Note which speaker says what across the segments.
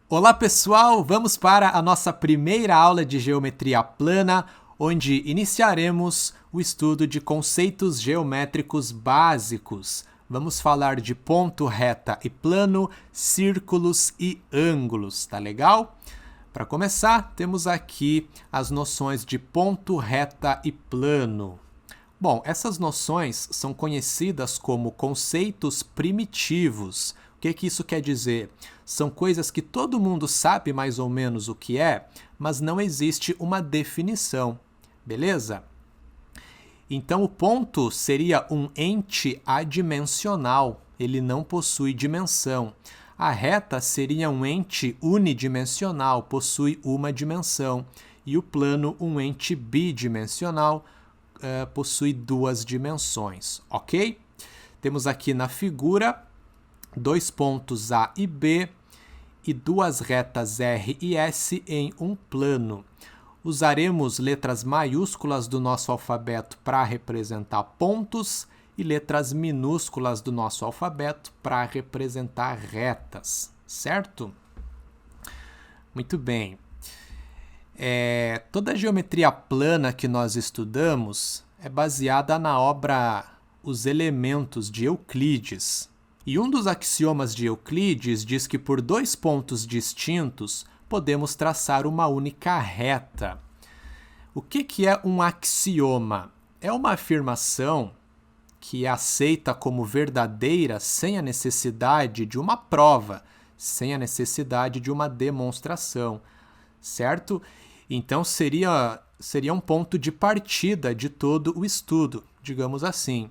Speaker 1: Olá pessoal, vamos para a nossa primeira aula de geometria plana, onde iniciaremos o estudo de conceitos geométricos básicos. Vamos falar de ponto, reta e plano, círculos e ângulos, tá legal? Para começar, temos aqui as noções de ponto, reta e plano. Bom, essas noções são conhecidas como conceitos primitivos. O que isso quer dizer? São coisas que todo mundo sabe mais ou menos o que é, mas não existe uma definição, beleza? Então, o ponto seria um ente adimensional, ele não possui dimensão. A reta seria um ente unidimensional, possui uma dimensão. E o plano, um ente bidimensional, possui duas dimensões, ok? Temos aqui na figura dois pontos A e B e duas retas R e S em um plano. Usaremos letras maiúsculas do nosso alfabeto para representar pontos e letras minúsculas do nosso alfabeto para representar retas, certo? Muito bem. Toda a geometria plana que nós estudamos é baseada na obra Os Elementos de Euclides. E um dos axiomas de Euclides diz que por dois pontos distintos podemos traçar uma única reta. O que é um axioma? É uma afirmação que é aceita como verdadeira sem a necessidade de uma prova, sem a necessidade de uma demonstração, certo? Então seria um ponto de partida de todo o estudo, digamos assim.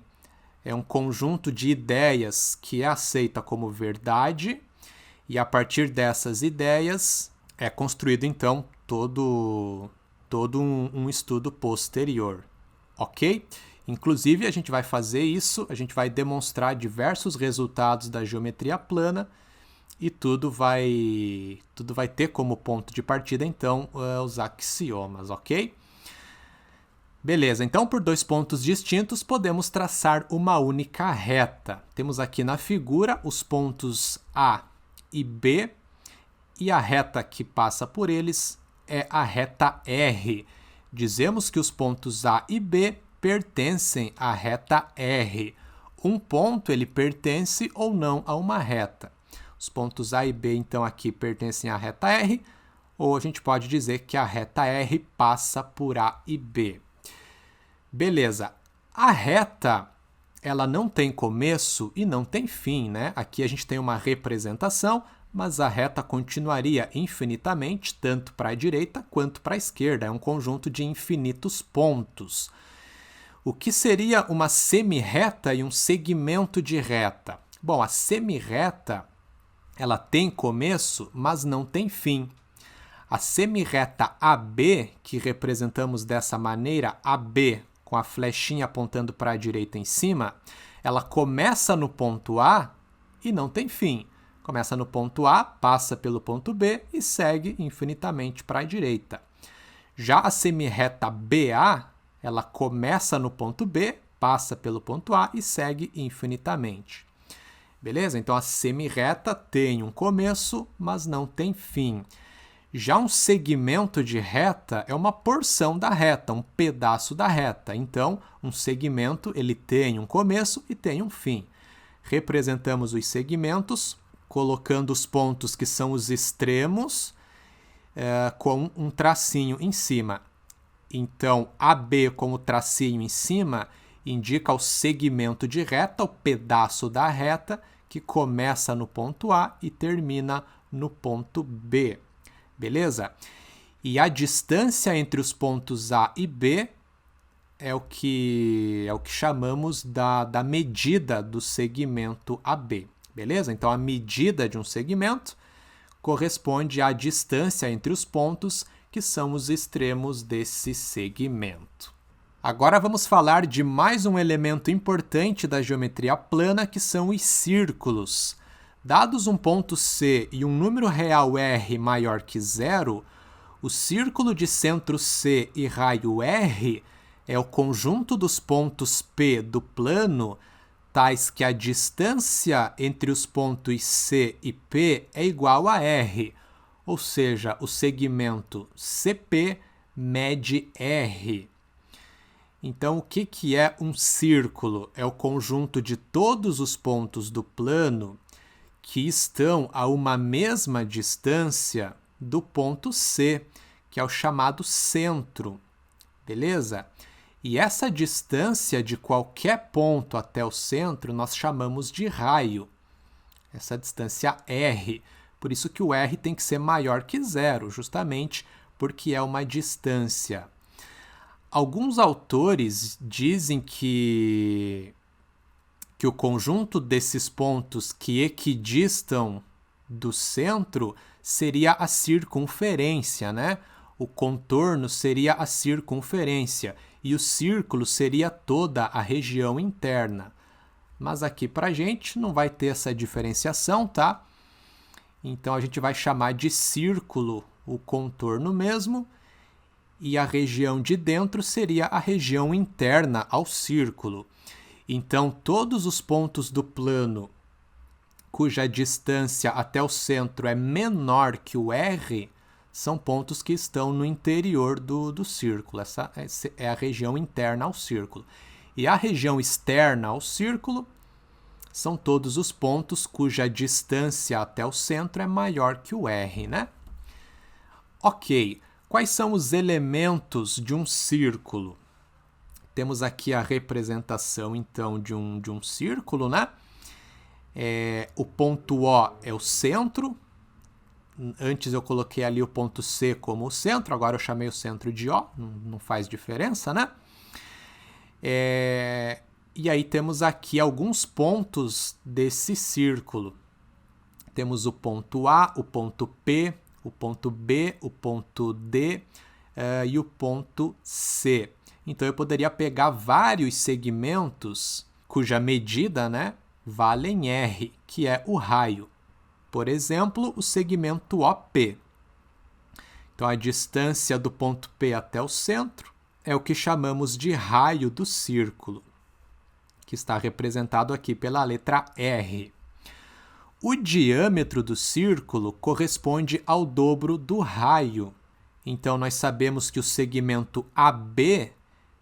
Speaker 1: É um conjunto de ideias que é aceita como verdade e a partir dessas ideias é construído então todo um estudo posterior, ok? Inclusive a gente vai fazer isso, a gente vai demonstrar diversos resultados da geometria plana e tudo vai ter como ponto de partida, então, os axiomas, ok? Beleza, então por dois pontos distintos podemos traçar uma única reta. Temos aqui na figura os pontos A e B e a reta que passa por eles é a reta R. Dizemos que os pontos A e B pertencem à reta R. Um ponto ele pertence ou não a uma reta. Os pontos A e B, então, aqui pertencem à reta R, ou a gente pode dizer que a reta R passa por A e B. Beleza. A reta, ela não tem começo e não tem fim, né? Aqui a gente tem uma representação, mas a reta continuaria infinitamente, tanto para a direita quanto para a esquerda. É um conjunto de infinitos pontos. O que seria uma semirreta e um segmento de reta? Bom, a semirreta ela tem começo, mas não tem fim. A semirreta AB, que representamos dessa maneira, AB, com a flechinha apontando para a direita em cima, ela começa no ponto A e não tem fim. Começa no ponto A, passa pelo ponto B e segue infinitamente para a direita. Já a semirreta BA, ela começa no ponto B, passa pelo ponto A e segue infinitamente. Beleza? Então, a semirreta tem um começo, mas não tem fim. Já um segmento de reta é uma porção da reta, um pedaço da reta. Então, um segmento ele tem um começo e tem um fim. Representamos os segmentos colocando os pontos que são os extremos com um tracinho em cima. Então, AB com o tracinho em cima indica o segmento de reta, o pedaço da reta, que começa no ponto A e termina no ponto B. Beleza? E a distância entre os pontos A e B é o que chamamos da medida do segmento AB. Beleza? Então, a medida de um segmento corresponde à distância entre os pontos, que são os extremos desse segmento. Agora vamos falar de mais um elemento importante da geometria plana, que são os círculos. Dados um ponto C e um número real R maior que zero, o círculo de centro C e raio R é o conjunto dos pontos P do plano, tais que a distância entre os pontos C e P é igual a R, ou seja, o segmento CP mede R. Então, o que é um círculo? É o conjunto de todos os pontos do plano que estão a uma mesma distância do ponto C, que é o chamado centro, beleza? E essa distância de qualquer ponto até o centro nós chamamos de raio, essa distância R. Por isso que o R tem que ser maior que zero, justamente porque é uma distância. Alguns autores dizem que o conjunto desses pontos que equidistam do centro seria a circunferência, né? O contorno seria a circunferência e o círculo seria toda a região interna. Mas aqui para a gente não vai ter essa diferenciação, tá? Então a gente vai chamar de círculo o contorno mesmo, e a região de dentro seria a região interna ao círculo. Então, todos os pontos do plano cuja distância até o centro é menor que o R são pontos que estão no interior do círculo. Essa é a região interna ao círculo. E a região externa ao círculo são todos os pontos cuja distância até o centro é maior que o R, né? Ok. Quais são os elementos de um círculo? Temos aqui a representação, então, de um círculo, né? O ponto O é o centro. Antes eu coloquei ali o ponto C como o centro, agora eu chamei o centro de O, não faz diferença, né? E aí temos aqui alguns pontos desse círculo. Temos o ponto A, o ponto P, o ponto B, o ponto D e o ponto C. Então, eu poderia pegar vários segmentos cuja medida, né, vale em R, que é o raio. Por exemplo, o segmento OP. Então, a distância do ponto P até o centro é o que chamamos de raio do círculo, que está representado aqui pela letra R. O diâmetro do círculo corresponde ao dobro do raio. Então, nós sabemos que o segmento AB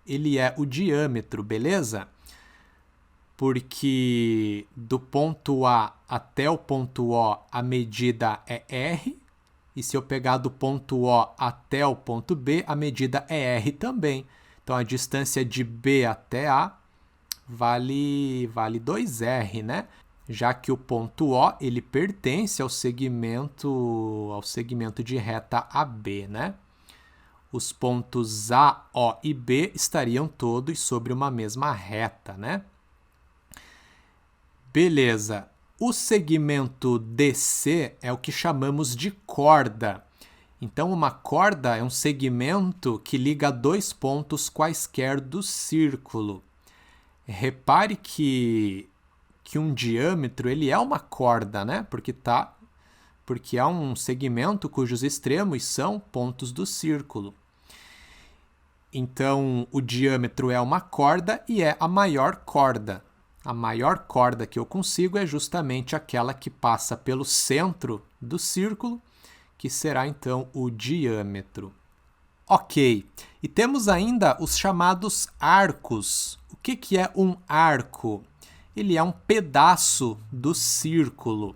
Speaker 1: ele é o diâmetro, beleza? Porque do ponto A até o ponto O, a medida é R. E se eu pegar do ponto O até o ponto B, a medida é R também. Então, a distância de B até A vale 2R, né? Já que o ponto O ele pertence ao segmento de reta AB, né? Os pontos A, O e B estariam todos sobre uma mesma reta, né? Beleza. O segmento DC é o que chamamos de corda. Então, uma corda é um segmento que liga dois pontos quaisquer do círculo. Repare que um diâmetro ele é uma corda, né? Porque é um segmento cujos extremos são pontos do círculo. Então, o diâmetro é uma corda e é a maior corda. A maior corda que eu consigo é justamente aquela que passa pelo centro do círculo, que será então o diâmetro. Ok, e temos ainda os chamados arcos. O que é um arco? Ele é um pedaço do círculo.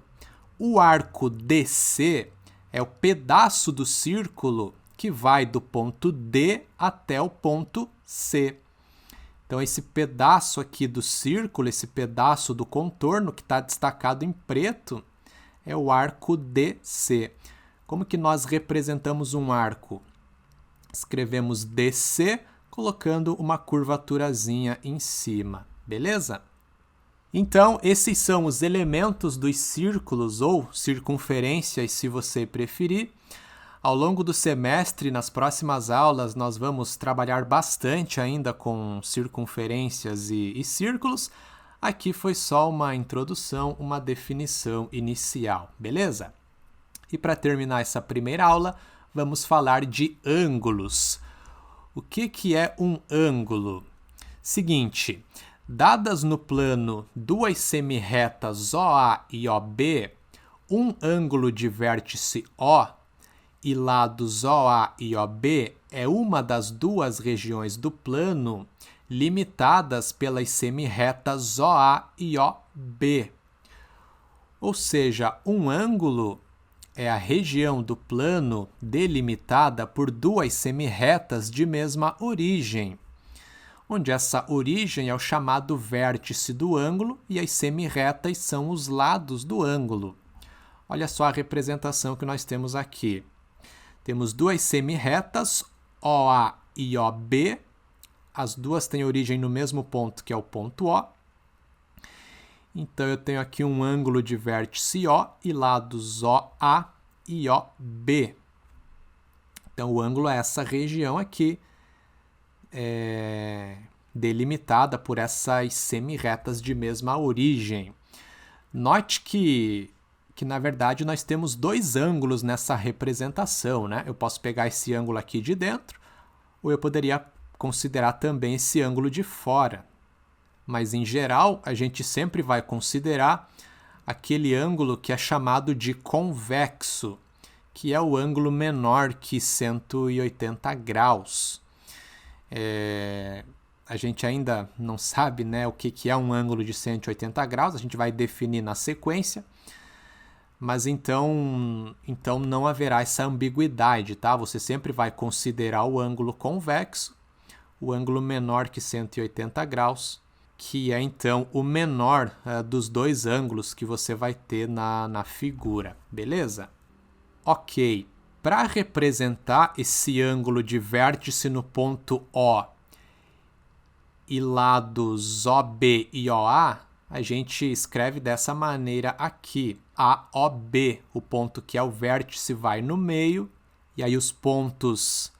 Speaker 1: O arco DC é o pedaço do círculo que vai do ponto D até o ponto C. Então, esse pedaço aqui do círculo, esse pedaço do contorno que está destacado em preto, é o arco DC. Como que nós representamos um arco? Escrevemos DC, colocando uma curvaturazinha em cima, beleza? Então, esses são os elementos dos círculos ou circunferências, se você preferir. Ao longo do semestre, nas próximas aulas, nós vamos trabalhar bastante ainda com circunferências e círculos. Aqui foi só uma introdução, uma definição inicial, beleza? E para terminar essa primeira aula, vamos falar de ângulos. O que é um ângulo? Seguinte, dadas no plano duas semirretas OA e OB, um ângulo de vértice O e lados OA e OB é uma das duas regiões do plano limitadas pelas semirretas OA e OB. Ou seja, um ângulo é a região do plano delimitada por duas semirretas de mesma origem, onde essa origem é o chamado vértice do ângulo e as semirretas são os lados do ângulo. Olha só a representação que nós temos aqui. Temos duas semirretas, OA e OB. As duas têm origem no mesmo ponto, que é o ponto O. Então, eu tenho aqui um ângulo de vértice O e lados OA e OB. Então, o ângulo é essa região aqui, delimitada por essas semirretas de mesma origem. Note que na verdade, nós temos dois ângulos nessa representação, né? Eu posso pegar esse ângulo aqui de dentro, ou eu poderia considerar também esse ângulo de fora. Mas, em geral, a gente sempre vai considerar aquele ângulo que é chamado de convexo, que é o ângulo menor que 180 graus. A gente ainda não sabe, né, o que é um ângulo de 180 graus, a gente vai definir na sequência. Mas então não haverá essa ambiguidade, tá? Você sempre vai considerar o ângulo convexo, o ângulo menor que 180 graus, que é então o menor dos dois ângulos que você vai ter na figura, beleza? Ok, para representar esse ângulo de vértice no ponto O e lados OB e OA, a gente escreve dessa maneira aqui. AOB, o ponto que é o vértice, vai no meio, e aí os pontos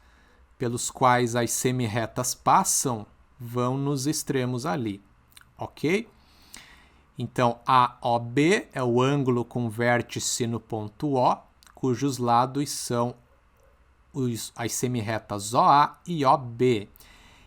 Speaker 1: pelos quais as semirretas passam vão nos extremos ali, ok? Então, AOB é o ângulo com vértice no ponto O, cujos lados são as semirretas OA e OB.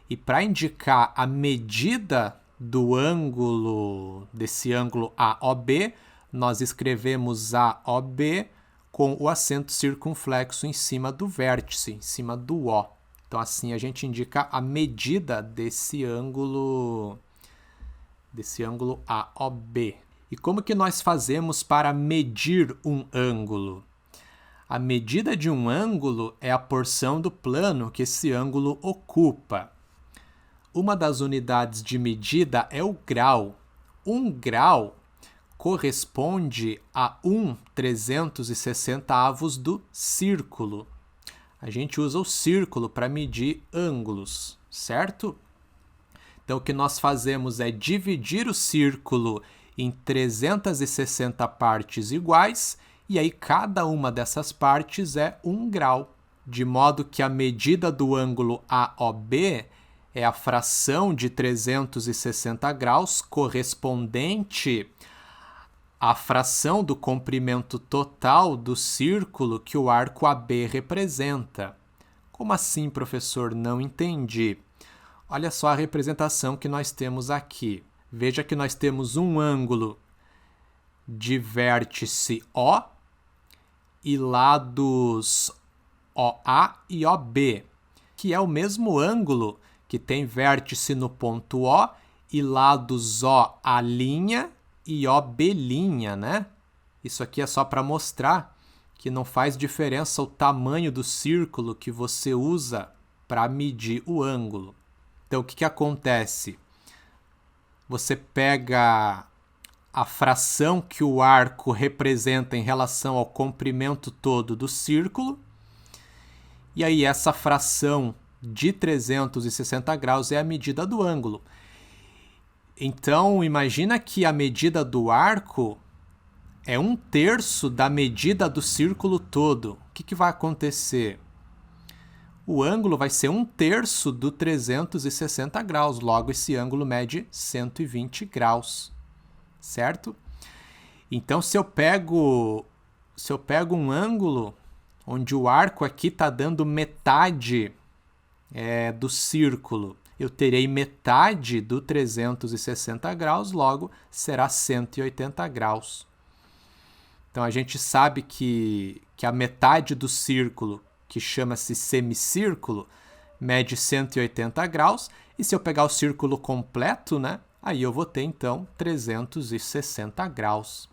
Speaker 1: E para indicar a medida do ângulo, desse ângulo AOB, nós escrevemos AOB com o acento circunflexo em cima do vértice, em cima do O. Então, assim, a gente indica a medida desse ângulo AOB. E como que nós fazemos para medir um ângulo? A medida de um ângulo é a porção do plano que esse ângulo ocupa. Uma das unidades de medida é o grau. Um grau corresponde a 1/360º do círculo. A gente usa o círculo para medir ângulos, certo? Então, o que nós fazemos é dividir o círculo em 360 partes iguais, e aí cada uma dessas partes é 1 grau, de modo que a medida do ângulo AOB é a fração de 360 graus correspondente à fração do comprimento total do círculo que o arco AB representa. Como assim, professor? Não entendi. Olha só a representação que nós temos aqui. Veja que nós temos um ângulo de vértice O e lados OA e OB, que é o mesmo ângulo que tem vértice no ponto O e lados OA' e OB', né? Isso aqui é só para mostrar que não faz diferença o tamanho do círculo que você usa para medir o ângulo. Então, o que acontece? Você pega a fração que o arco representa em relação ao comprimento todo do círculo, e aí essa fração de 360 graus é a medida do ângulo. Então, imagina que a medida do arco é 1/3 da medida do círculo todo. O que vai acontecer? O ângulo vai ser 1/3 do 360 graus, logo esse ângulo mede 120 graus, certo? Então, se eu pego um ângulo onde o arco aqui está dando metade do círculo, eu terei metade do 360 graus, logo será 180 graus. Então, a gente sabe que que a metade do círculo, que chama-se semicírculo, mede 180 graus, e se eu pegar o círculo completo, né, aí eu vou ter, então, 360 graus.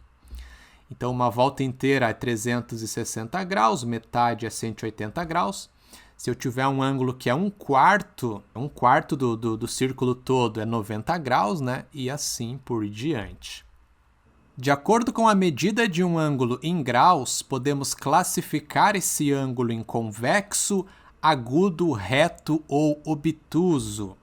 Speaker 1: Então, uma volta inteira é 360 graus, metade é 180 graus. Se eu tiver um ângulo que é um quarto do círculo todo é 90 graus, né, e assim por diante. De acordo com a medida de um ângulo em graus, podemos classificar esse ângulo em convexo, agudo, reto ou obtuso.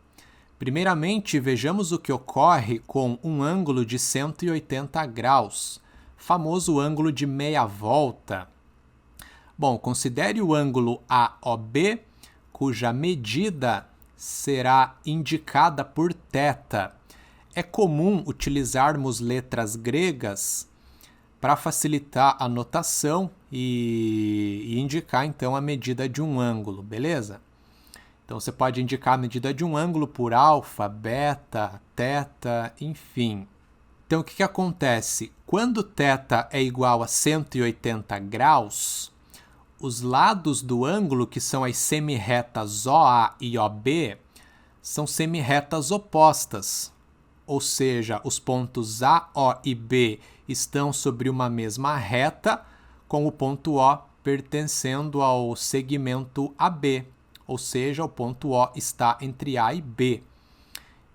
Speaker 1: Primeiramente, vejamos o que ocorre com um ângulo de 180 graus, famoso ângulo de meia volta. Bom, considere o ângulo AOB, cuja medida será indicada por θ. É comum utilizarmos letras gregas para facilitar a notação e indicar, então, a medida de um ângulo, beleza? Então, você pode indicar a medida de um ângulo por alfa, beta, θ, enfim. Então, o que acontece? Quando θ é igual a 180 graus, os lados do ângulo, que são as semirretas OA e OB, são semirretas opostas. Ou seja, os pontos A, O e B estão sobre uma mesma reta, com o ponto O pertencendo ao segmento AB. Ou seja, o ponto O está entre A e B.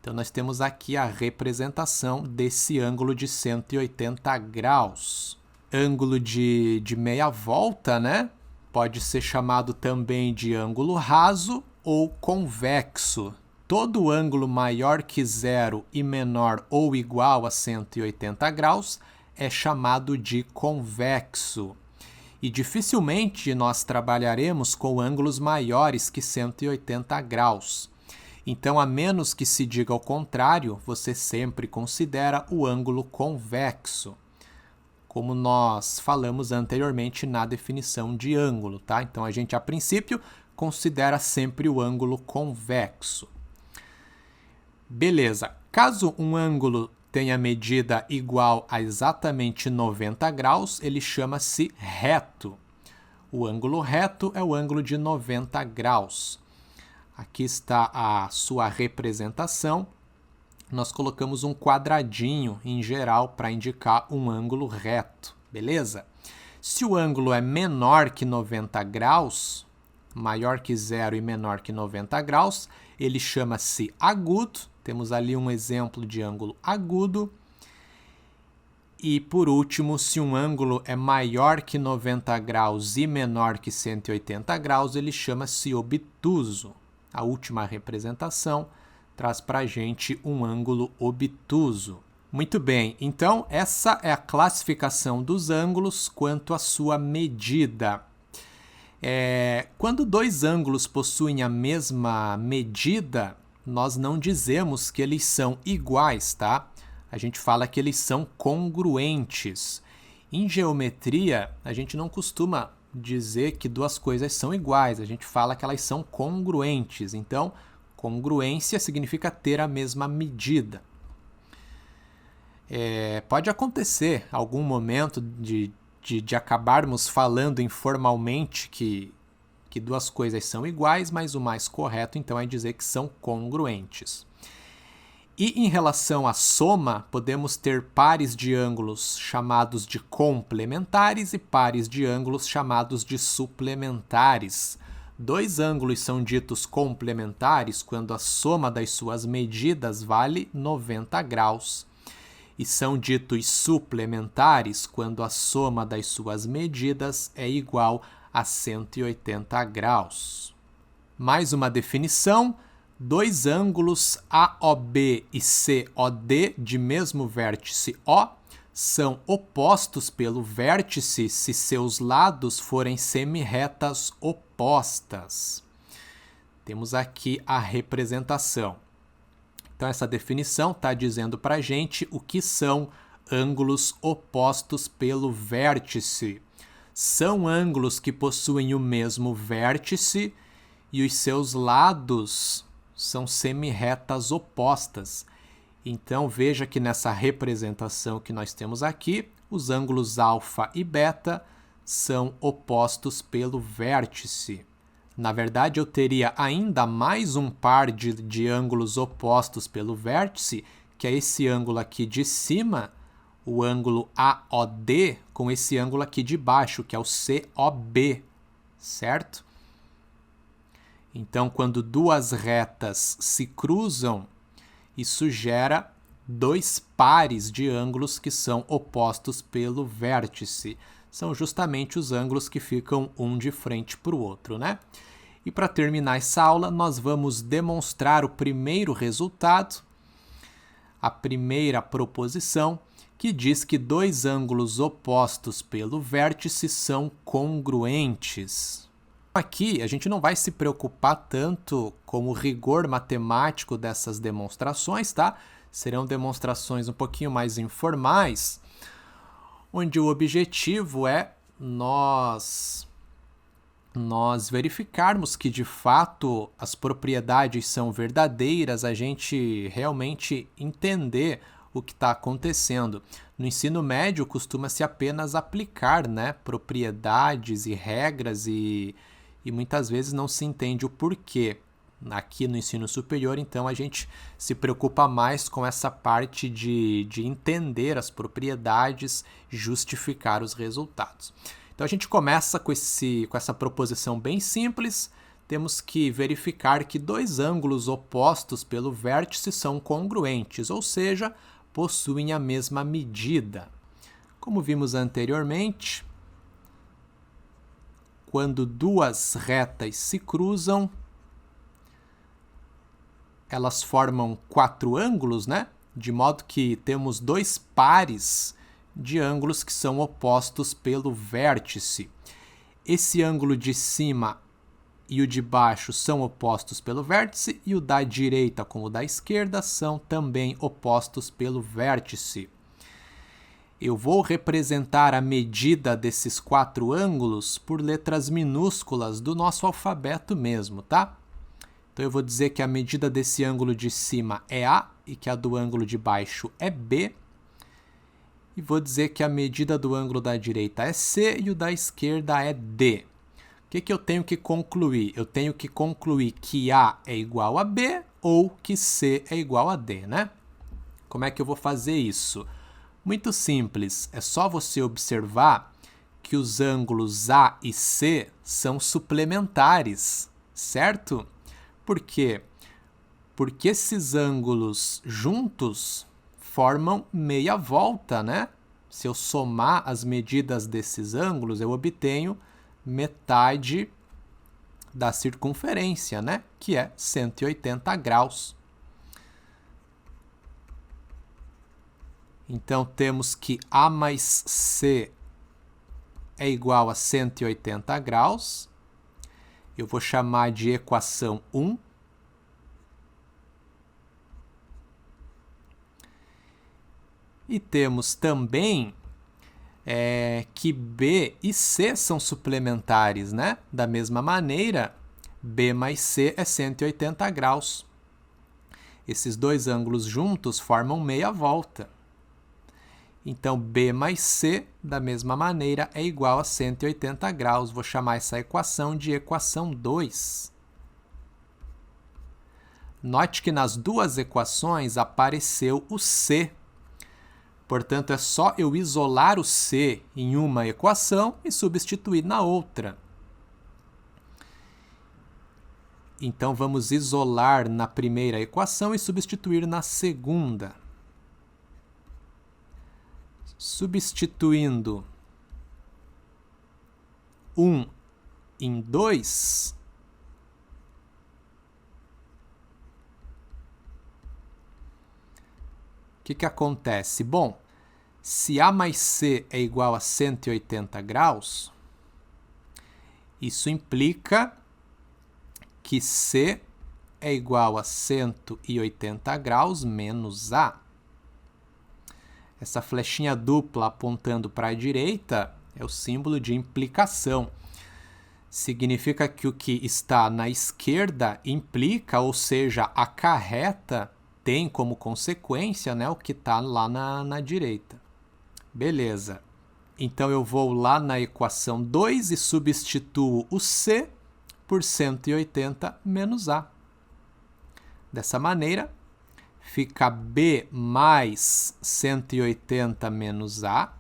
Speaker 1: Então, nós temos aqui a representação desse ângulo de 180 graus. Ângulo de meia volta, né? Pode ser chamado também de ângulo raso ou convexo. Todo ângulo maior que zero e menor ou igual a 180 graus é chamado de convexo. E dificilmente nós trabalharemos com ângulos maiores que 180 graus. Então, a menos que se diga o contrário, você sempre considera o ângulo convexo, como nós falamos anteriormente na definição de ângulo, tá? Então, a gente, a princípio, considera sempre o ângulo convexo. Beleza. Caso um ângulo tenha medida igual a exatamente 90 graus, ele chama-se reto. O ângulo reto é o ângulo de 90 graus. Aqui está a sua representação. Nós colocamos um quadradinho em geral para indicar um ângulo reto, beleza? Se o ângulo é menor que 90 graus, maior que zero e menor que 90 graus, ele chama-se agudo. Temos ali um exemplo de ângulo agudo. E, por último, se um ângulo é maior que 90 graus e menor que 180 graus, ele chama-se obtuso. A última representação traz para a gente um ângulo obtuso. Muito bem, então essa é a classificação dos ângulos quanto à sua medida. Quando dois ângulos possuem a mesma medida, nós não dizemos que eles são iguais, tá? A gente fala que eles são congruentes. Em geometria, a gente não costuma dizer que duas coisas são iguais, a gente fala que elas são congruentes. Então, congruência significa ter a mesma medida. Pode acontecer algum momento de acabarmos falando informalmente que duas coisas são iguais, mas o mais correto, então, é dizer que são congruentes. E em relação à soma, podemos ter pares de ângulos chamados de complementares e pares de ângulos chamados de suplementares. Dois ângulos são ditos complementares quando a soma das suas medidas vale 90 graus. E são ditos suplementares quando a soma das suas medidas é igual a 180 graus. Mais uma definição: dois ângulos AOB e COD de mesmo vértice O são opostos pelo vértice se seus lados forem semirretas opostas. Temos aqui a representação. Então, essa definição está dizendo para a gente o que são ângulos opostos pelo vértice. São ângulos que possuem o mesmo vértice e os seus lados são semirretas opostas. Então, veja que nessa representação que nós temos aqui, os ângulos alfa e beta são opostos pelo vértice. Na verdade, eu teria ainda mais um par de ângulos opostos pelo vértice, que é esse ângulo aqui de cima, o ângulo AOD, com esse ângulo aqui de baixo, que é o COB, certo? Então, quando duas retas se cruzam, isso gera dois pares de ângulos que são opostos pelo vértice. São justamente os ângulos que ficam um de frente para o outro, né? E para terminar essa aula, nós vamos demonstrar o primeiro resultado, a primeira proposição, que diz que dois ângulos opostos pelo vértice são congruentes. Aqui a gente não vai se preocupar tanto com o rigor matemático dessas demonstrações, tá? Serão demonstrações um pouquinho mais informais, onde o objetivo é nós verificarmos que de fato as propriedades são verdadeiras, a gente realmente entender o que está acontecendo. No ensino médio costuma-se apenas aplicar, né, propriedades e regras e muitas vezes não se entende o porquê. Aqui no ensino superior, então, a gente se preocupa mais com essa parte de entender as propriedades, justificar os resultados. Então, a gente começa com essa proposição bem simples. Temos que verificar que dois ângulos opostos pelo vértice são congruentes, ou seja, possuem a mesma medida. Como vimos anteriormente, quando duas retas se cruzam, elas formam quatro ângulos, né? De modo que temos dois pares de ângulos que são opostos pelo vértice. Esse ângulo de cima e o de baixo são opostos pelo vértice e o da direita com o da esquerda são também opostos pelo vértice. Eu vou representar a medida desses quatro ângulos por letras minúsculas do nosso alfabeto mesmo, tá? Então, eu vou dizer que a medida desse ângulo de cima é A e que a do ângulo de baixo é B. E vou dizer que a medida do ângulo da direita é C e o da esquerda é D. O que eu tenho que concluir? Eu tenho que concluir que A é igual a B ou que C é igual a D, né? Como é que eu vou fazer isso? Muito simples, é só você observar que os ângulos A e C são suplementares, certo? Por quê? Porque esses ângulos juntos formam meia volta, né? Se eu somar as medidas desses ângulos, eu obtenho metade da circunferência, né? Que é 180 graus. Então, temos que A mais C é igual a 180 graus. Eu vou chamar de equação 1. E temos também que B e C são suplementares, né? Da mesma maneira, B mais C é 180 graus. Esses dois ângulos juntos formam meia volta. Então, B mais C, da mesma maneira, é igual a 180 graus. Vou chamar essa equação de equação 2. Note que nas duas equações apareceu o C. Portanto, é só eu isolar o C em uma equação e substituir na outra. Então, vamos isolar na primeira equação e substituir na segunda. Substituindo 1 em 2, o que acontece? Bom, se A mais C é igual a 180 graus, isso implica que C é igual a 180 graus menos A. Essa flechinha dupla apontando para a direita é o símbolo de implicação. Significa que o que está na esquerda implica, ou seja, acarreta, tem como consequência, né, o que está lá na direita. Beleza. Então, eu vou lá na equação 2 e substituo o C por 180 menos A. Dessa maneira, fica B mais 180 menos A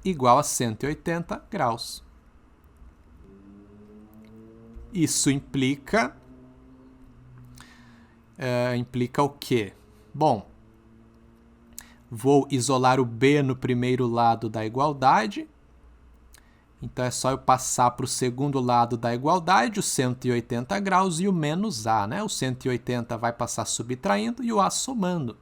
Speaker 1: igual a 180 graus. Isso implica o quê? Bom, vou isolar o B no primeiro lado da igualdade. Então, é só eu passar para o segundo lado da igualdade, os 180 graus e o menos A, né? O 180 vai passar subtraindo e o A somando.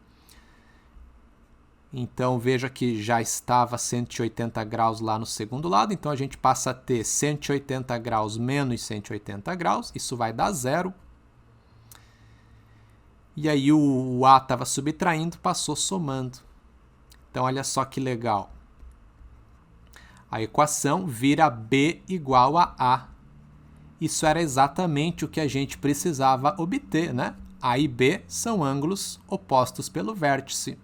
Speaker 1: Então, veja que já estava 180 graus lá no segundo lado. Então, a gente passa a ter 180 graus menos 180 graus. Isso vai dar zero. E aí, o A estava subtraindo, passou somando. Então, olha só que legal. A equação vira B igual a A. Isso era exatamente o que a gente precisava obter, né? A e B são ângulos opostos pelo vértice.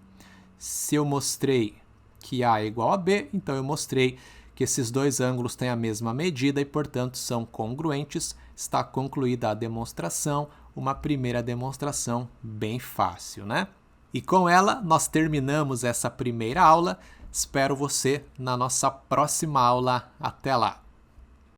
Speaker 1: Se eu mostrei que A é igual a B, então eu mostrei que esses dois ângulos têm a mesma medida e, portanto, são congruentes. Está concluída a demonstração, uma primeira demonstração bem fácil, né? E com ela, nós terminamos essa primeira aula. Espero você na nossa próxima aula. Até lá!